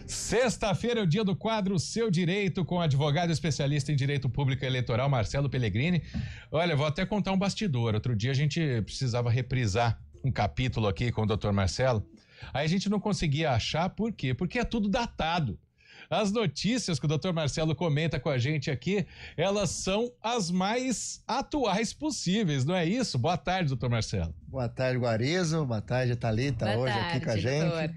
Sexta-feira é o dia do quadro Seu Direito, com o advogado especialista em direito público e eleitoral, Marcelo Pellegrini. Olha, vou até contar um bastidor. Outro dia a gente precisava reprisar um capítulo aqui com o Dr. Marcelo. Aí a gente não conseguia achar, por quê? Porque é tudo datado. As notícias que o Dr. Marcelo comenta com a gente aqui, elas são as mais atuais possíveis, não é isso? Boa tarde, Dr. Marcelo. Boa tarde, Guarizo. Boa tarde, Thalita, hoje tarde, aqui com a gente. doutor.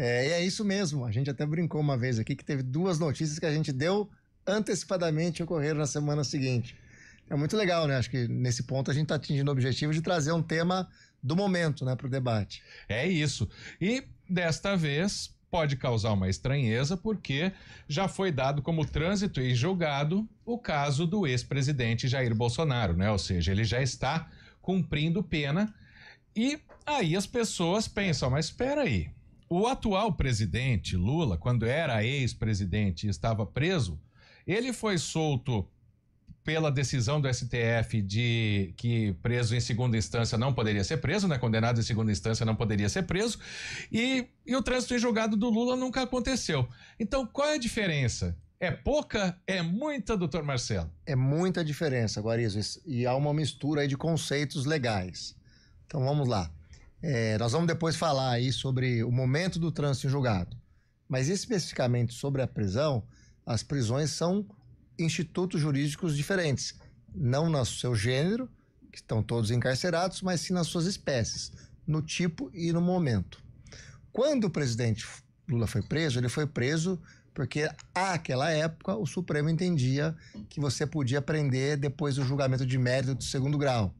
É isso mesmo, a gente até brincou uma vez aqui que teve duas notícias que a gente deu antecipadamente e ocorreram na semana seguinte. É muito legal, né? Acho que nesse ponto a gente está atingindo o objetivo de trazer um tema do momento, né, para o debate. É isso. E desta vez pode causar uma estranheza porque já foi dado como trânsito em julgado o caso do ex-presidente Jair Bolsonaro, né? Ou seja, ele já está cumprindo pena e aí as pessoas pensam, mas espera aí, o atual presidente Lula, quando era ex-presidente e estava preso, ele foi solto pela decisão do STF de que preso em segunda instância não poderia ser preso, né? Condenado em segunda instância não poderia ser preso, e o trânsito em julgado do Lula nunca aconteceu. Então, qual é a diferença? É pouca? É muita, doutor Marcelo? É muita diferença, Guarizo, e há uma mistura aí de conceitos legais. Então vamos lá. Nós vamos depois falar aí sobre o momento do trânsito em julgado, mas especificamente sobre a prisão, as prisões são institutos jurídicos diferentes, não no seu gênero, que estão todos encarcerados, mas sim nas suas espécies, no tipo e no momento. Quando o presidente Lula foi preso, ele foi preso porque àquela época o Supremo entendia que você podia prender depois do julgamento de mérito do segundo grau.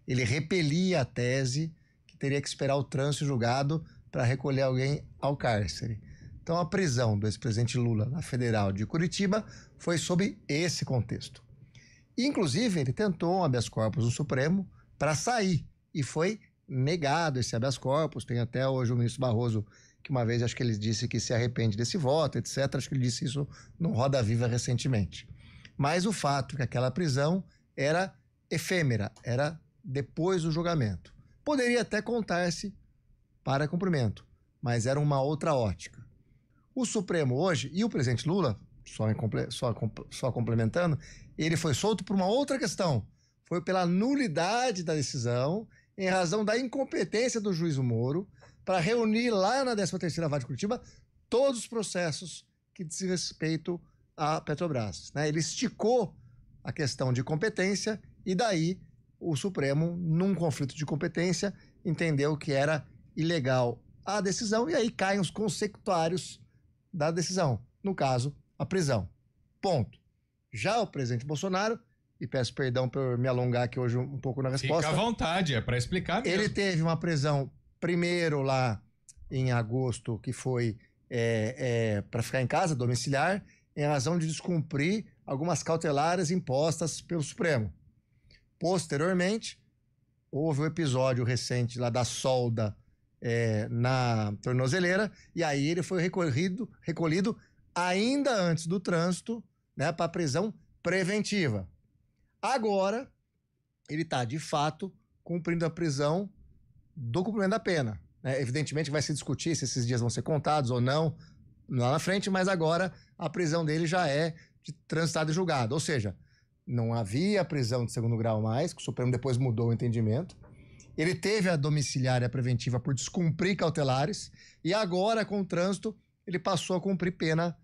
Ele repelia a tese que teria que esperar o trânsito julgado para recolher alguém ao cárcere. Então a prisão do ex-presidente Lula na Federal de Curitiba foi sob esse contexto. Inclusive ele tentou um habeas corpus no Supremo para sair e foi negado esse habeas corpus. Tem até hoje o ministro Barroso que uma vez acho que ele disse que se arrepende desse voto, etc. Acho que ele disse isso no Roda Viva recentemente. Mas o fato é que aquela prisão era efêmera, era depois do julgamento. Poderia até contar-se para cumprimento, mas era uma outra ótica. O Supremo hoje, e o presidente Lula, só complementando, ele foi solto por uma outra questão. Foi pela nulidade da decisão, em razão da incompetência do juiz Moro, para reunir lá na 13ª Vara de Curitiba todos os processos que dizem respeito à Petrobras, né? Ele esticou a questão de competência e daí o Supremo, num conflito de competência, entendeu que era ilegal a decisão e aí caem os consecutários da decisão, no caso, a prisão. Ponto. Já o presidente Bolsonaro, e peço perdão por me alongar aqui hoje um pouco na resposta. Fica à vontade, é para explicar mesmo. Ele teve uma prisão primeiro lá em agosto, que foi para ficar em casa, domiciliar, em razão de descumprir algumas cautelares impostas pelo Supremo. Posteriormente, houve um episódio recente lá da solda na tornozeleira, e aí ele foi recolhido ainda antes do trânsito, né, para prisão preventiva. Agora, ele está, de fato, cumprindo a prisão do cumprimento da pena. Né? Evidentemente vai se discutir se esses dias vão ser contados ou não lá na frente, mas agora a prisão dele já é de transitado e julgado. Ou seja, não havia prisão de segundo grau mais, que o Supremo depois mudou o entendimento. Ele teve a domiciliária preventiva por descumprir cautelares e agora, com o trânsito, ele passou a cumprir pena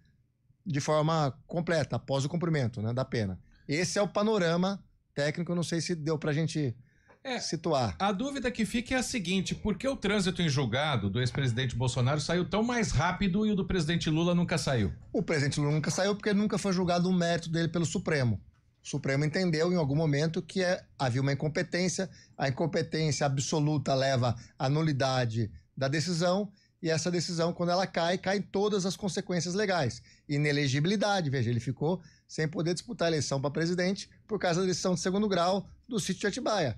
de forma completa, após o cumprimento, né, da pena. Esse é o panorama técnico, não sei se deu pra gente situar. A dúvida que fica é a seguinte: por que o trânsito em julgado do ex-presidente Bolsonaro saiu tão mais rápido e o do presidente Lula nunca saiu? O presidente Lula nunca saiu porque nunca foi julgado o mérito dele pelo Supremo. O Supremo entendeu em algum momento que havia uma incompetência, a incompetência absoluta leva à nulidade da decisão, e essa decisão, quando ela cai todas as consequências legais. Inelegibilidade, veja, ele ficou sem poder disputar a eleição para presidente por causa da decisão de segundo grau do sítio de Atibaia.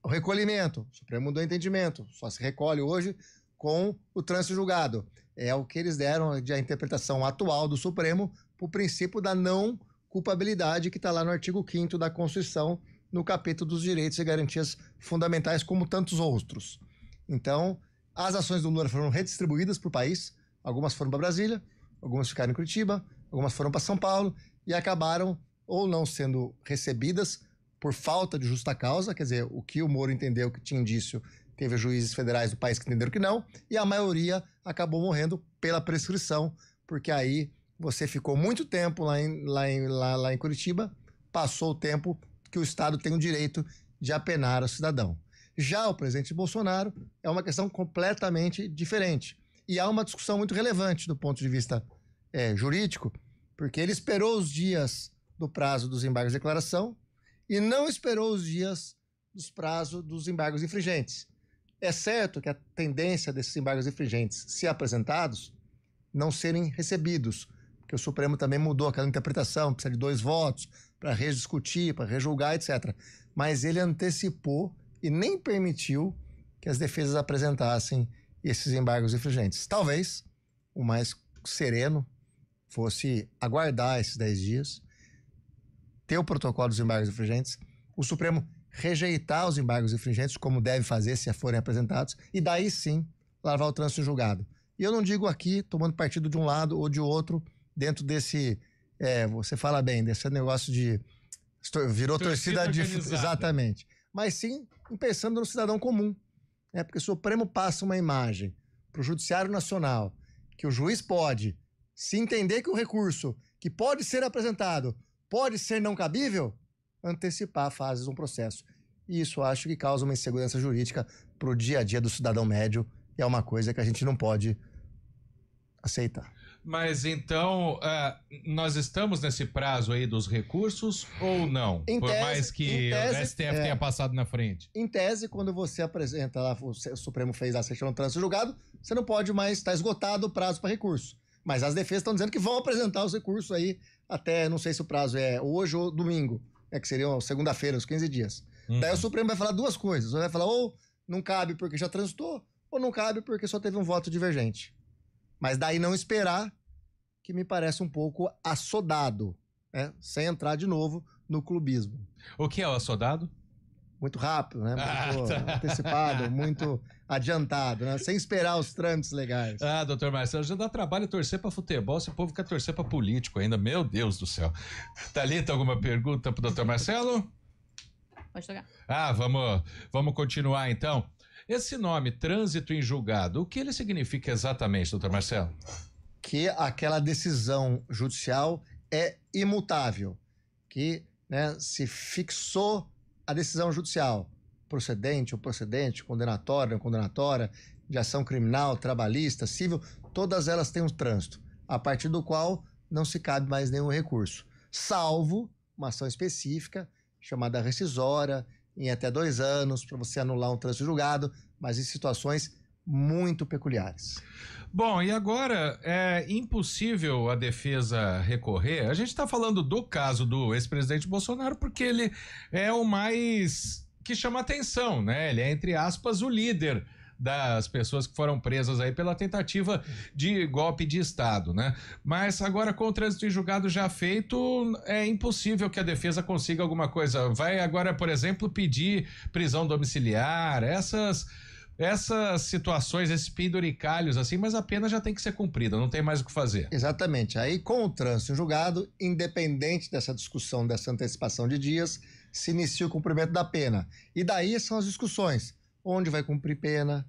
O recolhimento, o Supremo mudou o entendimento, só se recolhe hoje com o trânsito julgado. É o que eles deram de a interpretação atual do Supremo para o princípio da não culpabilidade que está lá no artigo 5º da Constituição, no capítulo dos direitos e garantias fundamentais, como tantos outros. Então, as ações do Lula foram redistribuídas para o país, algumas foram para Brasília, algumas ficaram em Curitiba, algumas foram para São Paulo e acabaram ou não sendo recebidas por falta de justa causa, quer dizer, o que o Moro entendeu que tinha indício, teve juízes federais do país que entenderam que não, e a maioria acabou morrendo pela prescrição, porque aí você ficou muito tempo lá em Curitiba, passou o tempo que o Estado tem o direito de apenar o cidadão. Já o presidente Bolsonaro é uma questão completamente diferente. E há uma discussão muito relevante do ponto de vista jurídico, porque ele esperou os dias do prazo dos embargos de declaração e não esperou os dias dos prazos dos embargos infringentes. É certo que a tendência desses embargos infringentes, se apresentados, não serem recebidos, porque o Supremo também mudou aquela interpretação, precisa de 2 votos para rediscutir, para rejulgar, etc. Mas ele antecipou e nem permitiu que as defesas apresentassem esses embargos infringentes. Talvez o mais sereno fosse aguardar esses 10 dias, ter o protocolo dos embargos infringentes, o Supremo rejeitar os embargos infringentes, como deve fazer se forem apresentados, e daí sim lavar o trânsito em julgado. E eu não digo aqui tomando partido de um lado ou de outro, dentro desse, você fala bem, desse negócio de virou torcida de... Exatamente. Mas sim pensando no cidadão comum, né? Porque o Supremo passa uma imagem para o Judiciário Nacional que o juiz pode, se entender que o recurso que pode ser apresentado pode ser não cabível, antecipar fases de um processo. E isso acho que causa uma insegurança jurídica para o dia a dia do cidadão médio, e é uma coisa que a gente não pode aceitar. Mas então, nós estamos nesse prazo aí dos recursos ou não? Por mais que o STF tenha passado na frente. Em tese, quando você apresenta lá, o Supremo fez a sessão de trânsito julgado, você não pode mais estar esgotado o prazo para recurso. Mas as defesas estão dizendo que vão apresentar os recursos aí até, não sei se o prazo é hoje ou domingo, que seriam segunda-feira, os 15 dias. Daí o Supremo vai falar 2 coisas. Vai falar ou não cabe porque já transitou, ou não cabe porque só teve um voto divergente. Mas daí não esperar, que me parece um pouco assodado, né? Sem entrar de novo no clubismo. O que é o assodado? Muito rápido, né? Muito antecipado, muito adiantado, né? Sem esperar os trâmites legais. Doutor Marcelo, já dá trabalho torcer para futebol, se o povo quer torcer para político ainda, meu Deus do céu. Thalita, alguma pergunta pro doutor Marcelo? Pode tocar. Vamos continuar então. Esse nome, trânsito em julgado, o que ele significa exatamente, doutor Marcelo? Que aquela decisão judicial é imutável, que, né, se fixou a decisão judicial, procedente ou procedente, condenatória ou condenatória, de ação criminal, trabalhista, civil, todas elas têm um trânsito, a partir do qual não se cabe mais nenhum recurso, salvo uma ação específica, chamada rescisória, em até 2 anos, para você anular um trânsito julgado, mas em situações muito peculiares. Bom, e agora é impossível a defesa recorrer? A gente está falando do caso do ex-presidente Bolsonaro porque ele é o mais que chama atenção, né? Ele é, entre aspas, o líder das pessoas que foram presas aí pela tentativa de golpe de Estado, né? Mas agora com o trânsito em julgado já feito, é impossível que a defesa consiga alguma coisa. Vai agora, por exemplo, pedir prisão domiciliar, essas situações, esses penduricalhos assim, mas a pena já tem que ser cumprida, não tem mais o que fazer. Exatamente. Aí com o trânsito em julgado, independente dessa discussão, dessa antecipação de dias, se inicia o cumprimento da pena. E daí são as discussões. Onde vai cumprir pena,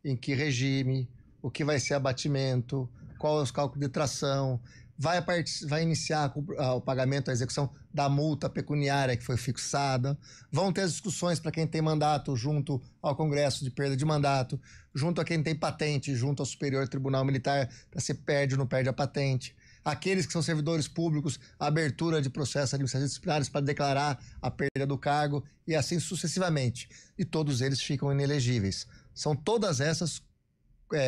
em que regime, o que vai ser abatimento, qual é os cálculos de tração, vai iniciar o pagamento, a execução da multa pecuniária que foi fixada, vão ter as discussões para quem tem mandato junto ao Congresso de perda de mandato, junto a quem tem patente, junto ao Superior Tribunal Militar, para se perde ou não perde a patente. Aqueles que são servidores públicos, a abertura de processos administrativos disciplinares para declarar a perda do cargo e assim sucessivamente. E todos eles ficam inelegíveis. São todas essas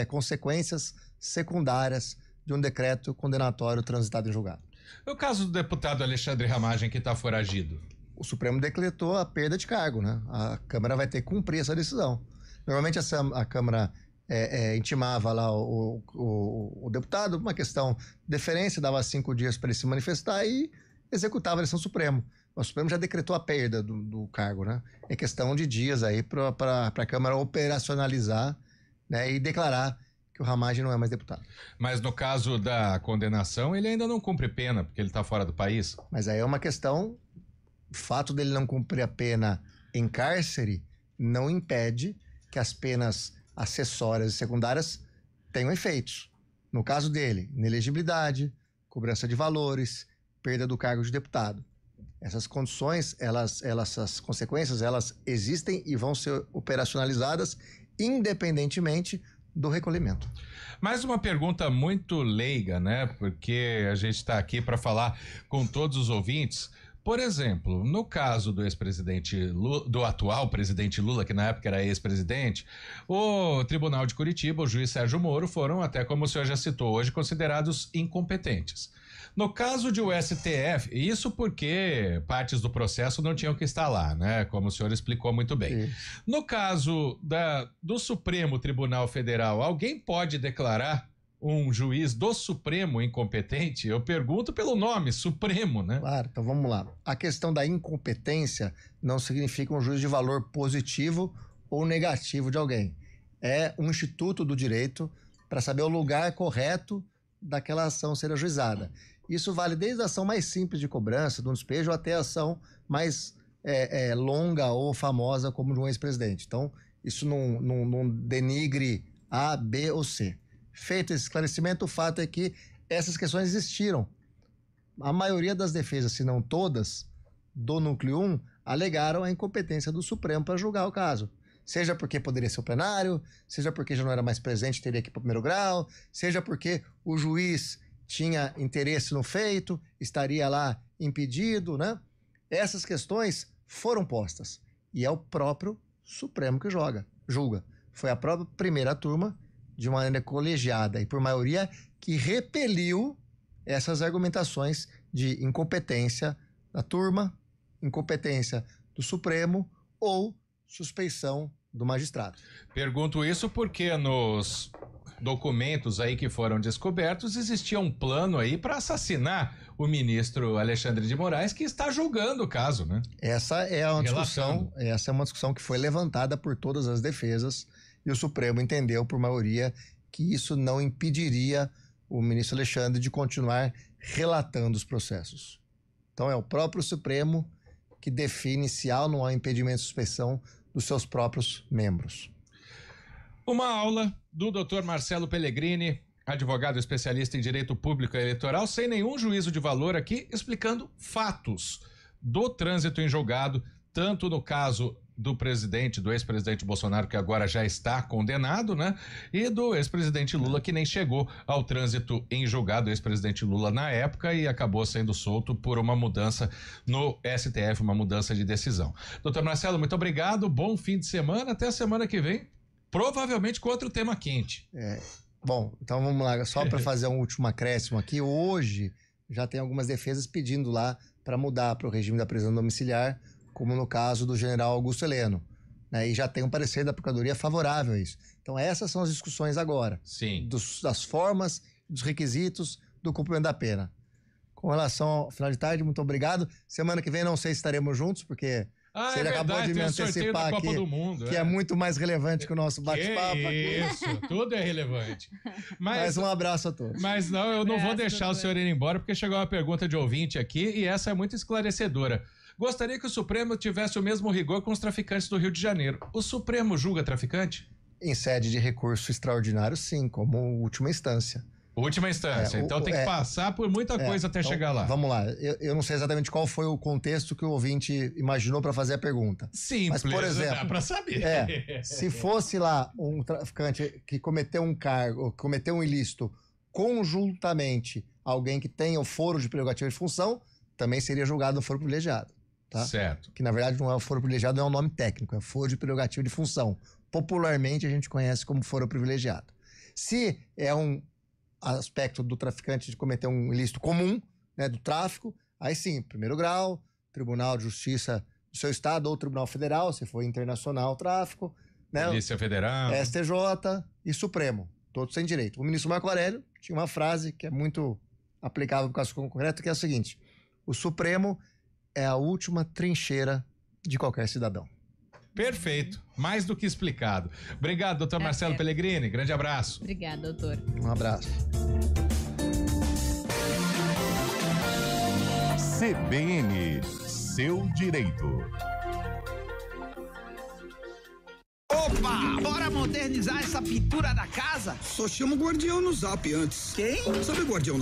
consequências secundárias de um decreto condenatório transitado em julgado. O caso do deputado Alexandre Ramagem, que está foragido? O Supremo decretou a perda de cargo, né? A Câmara vai ter que cumprir essa decisão. Normalmente a Câmara intimava lá o deputado, uma questão de deferência, dava 5 dias para ele se manifestar e executava a decisão do Supremo. O Supremo já decretou a perda do cargo, né? É questão de dias aí para a Câmara operacionalizar, né, e declarar que o Ramagem não é mais deputado. Mas no caso da condenação, ele ainda não cumpre pena, porque ele está fora do país. Mas aí é uma questão, o fato dele não cumprir a pena em cárcere não impede que as penas acessórias e secundárias tenham efeitos. No caso dele, inelegibilidade, cobrança de valores, perda do cargo de deputado. Essas condições, essas consequências, elas existem e vão ser operacionalizadas independentemente do recolhimento. Mais uma pergunta muito leiga, né? Porque a gente está aqui para falar com todos os ouvintes. Por exemplo, no caso do ex-presidente Lula, do atual presidente Lula, que na época era ex-presidente, o Tribunal de Curitiba, o juiz Sérgio Moro, foram até, como o senhor já citou hoje, considerados incompetentes. No caso de o STF, isso porque partes do processo não tinham que estar lá, né? Como o senhor explicou muito bem. Sim. No caso do Supremo Tribunal Federal, alguém pode declarar um juiz do Supremo incompetente? Eu pergunto pelo nome, Supremo, né? Claro, então vamos lá. A questão da incompetência não significa um juízo de valor positivo ou negativo de alguém. É um instituto do direito para saber o lugar correto daquela ação ser ajuizada. Isso vale desde a ação mais simples de cobrança, de um despejo, até a ação mais longa ou famosa, como de um ex-presidente. Então, isso não denigre A, B ou C. Feito esse esclarecimento, o fato é que essas questões existiram. A maioria das defesas, se não todas, do Núcleo 1, alegaram a incompetência do Supremo para julgar o caso. Seja porque poderia ser o plenário, seja porque já não era mais presente, teria que ir para o primeiro grau, seja porque o juiz tinha interesse no feito, estaria lá impedido, né? Essas questões foram postas. E é o próprio Supremo que julga. Foi a própria primeira turma, de maneira colegiada e por maioria, que repeliu essas argumentações de incompetência da turma, incompetência do Supremo ou suspeição do magistrado. Pergunto isso porque nos documentos aí que foram descobertos existia um plano aí para assassinar o ministro Alexandre de Moraes, que está julgando o caso, né? Essa é uma discussão que foi levantada por todas as defesas e o Supremo entendeu por maioria que isso não impediria o ministro Alexandre de continuar relatando os processos. Então é o próprio Supremo que define se há ou não há impedimento de suspeição dos seus próprios membros. Uma aula do Dr. Marcelo Pellegrini, advogado especialista em direito público e eleitoral, sem nenhum juízo de valor aqui, explicando fatos do trânsito em julgado, tanto no caso do ex-presidente Bolsonaro, que agora já está condenado, né? E do ex-presidente Lula, que nem chegou ao trânsito em julgado, o ex-presidente Lula na época, e acabou sendo solto por uma mudança no STF, uma mudança de decisão. Doutor Marcelo, muito obrigado, bom fim de semana, até a semana que vem, provavelmente com outro tema quente. Bom, então vamos lá, só para fazer um último acréscimo aqui, hoje já tem algumas defesas pedindo lá para mudar para o regime da prisão domiciliar, como no caso do general Augusto Heleno, né? E já tem um parecer da Procuradoria favorável a isso. Então essas são as discussões agora. Sim. Das formas, dos requisitos do cumprimento da pena. Com relação ao final de tarde, muito obrigado. Semana que vem não sei se estaremos juntos, porque você acabou de me antecipar aqui, que é muito mais relevante que o nosso bate-papo. Isso, tudo é relevante. Mas um abraço a todos. Mas não, eu não vou deixar o senhor ir embora, porque chegou uma pergunta de ouvinte aqui e essa é muito esclarecedora. Gostaria que o Supremo tivesse o mesmo rigor com os traficantes do Rio de Janeiro. O Supremo julga traficante? Em sede de recurso extraordinário, sim, como última instância. Última instância. Então tem que passar por muita coisa até chegar lá. Vamos lá. Eu não sei exatamente qual foi o contexto que o ouvinte imaginou para fazer a pergunta. Simples, mas, por exemplo, dá para saber. Se fosse lá um traficante que cometeu cometeu um ilícito conjuntamente alguém que tenha o foro de prerrogativa de função, também seria julgado no foro privilegiado. Tá? Certo. Que na verdade não é o foro privilegiado, não é um nome técnico, é foro de prerrogativa de função. Popularmente a gente conhece como foro privilegiado. Se é um aspecto do traficante de cometer um ilícito comum, né, do tráfico, aí sim, primeiro grau, Tribunal de Justiça do seu estado ou Tribunal Federal, se for internacional tráfico, né, Polícia Federal, STJ e Supremo, todos têm direito. O ministro Marco Aurélio tinha uma frase que é muito aplicável para o caso concreto, que é a seguinte: o Supremo é a última trincheira de qualquer cidadão. Perfeito, mais do que explicado. Obrigado, doutor Marcelo Pellegrini, grande abraço. Obrigada, doutor. Um abraço. CBN, seu direito. Opa, bora modernizar essa pintura da casa? Só chama o Guardião no Zap antes. Quem? Sabe o Guardião da